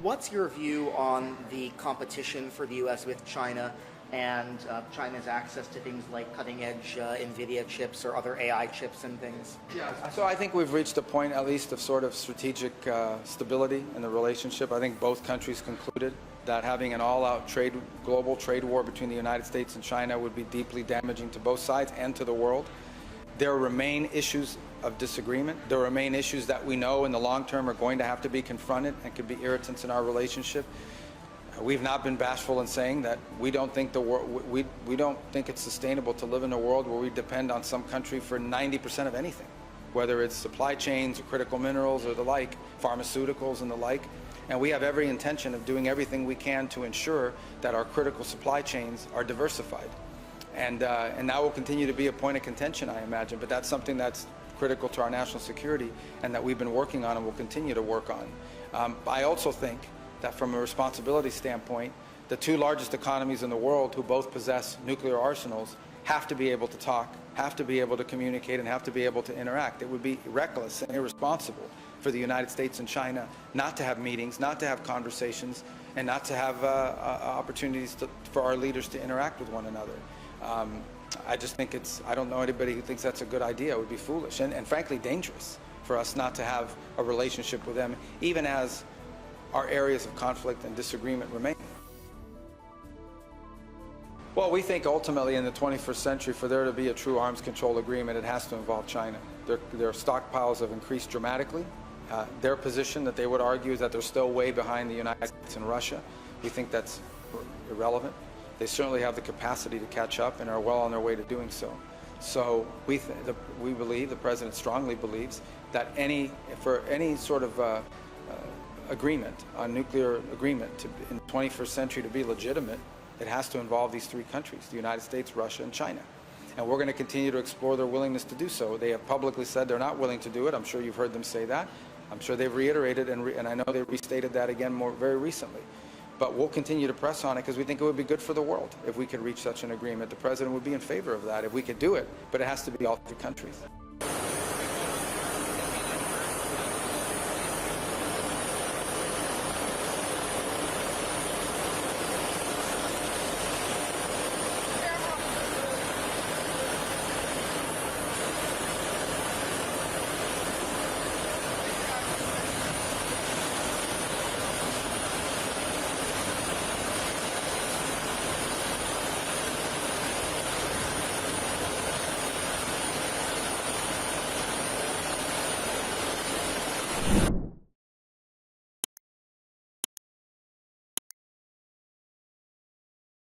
What's your view on the competition for the U.S. with China and China's access to things like cutting-edge NVIDIA chips or other AI chips and things? Yeah, so I think we've reached a point, at least, of sort of strategic stability in the relationship. I think both countries concluded that having an all-out global trade war between the United States and China would be deeply damaging to both sides and to the world. There remain issues of disagreement. There remain issues that we know in the long term are going to have to be confronted and could be irritants in our relationship. We've not been bashful in saying that we don't think we don't think it's sustainable to live in a world where we depend on some country for 90% of anything, whether it's supply chains or critical minerals or the like, pharmaceuticals and the like. And we have every intention of doing everything we can to ensure that our critical supply chains are diversified. And that will continue to be a point of contention, I imagine, but that's something that's critical to our national security and that we've been working on and will continue to work on. I also think that from a responsibility standpoint, the two largest economies in the world who both possess nuclear arsenals have to be able to talk, have to be able to communicate, and have to be able to interact. It would be reckless and irresponsible for the United States and China not to have meetings, not to have conversations, and not to have opportunities for our leaders to interact with one another. I just think I don't know anybody who thinks that's a good idea. It would be foolish and frankly dangerous for us not to have a relationship with them, even as our areas of conflict and disagreement remain. Well, we think ultimately in the 21st century, for there to be a true arms control agreement, it has to involve China. Their stockpiles have increased dramatically. Their position that they would argue is that they're still way behind the United States and Russia. We think that's irrelevant. They certainly have the capacity to catch up and are well on their way to doing so. So we believe, the President strongly believes, that for any sort of agreement, on nuclear agreement in the 21st century to be legitimate, it has to involve these three countries, the United States, Russia, and China. And we're going to continue to explore their willingness to do so. They have publicly said they're not willing to do it. I'm sure you've heard them say that. I'm sure they've reiterated, and I know they restated that again very recently. But we'll continue to press on it because we think it would be good for the world if we could reach such an agreement. The President would be in favor of that if we could do it, but it has to be all three countries.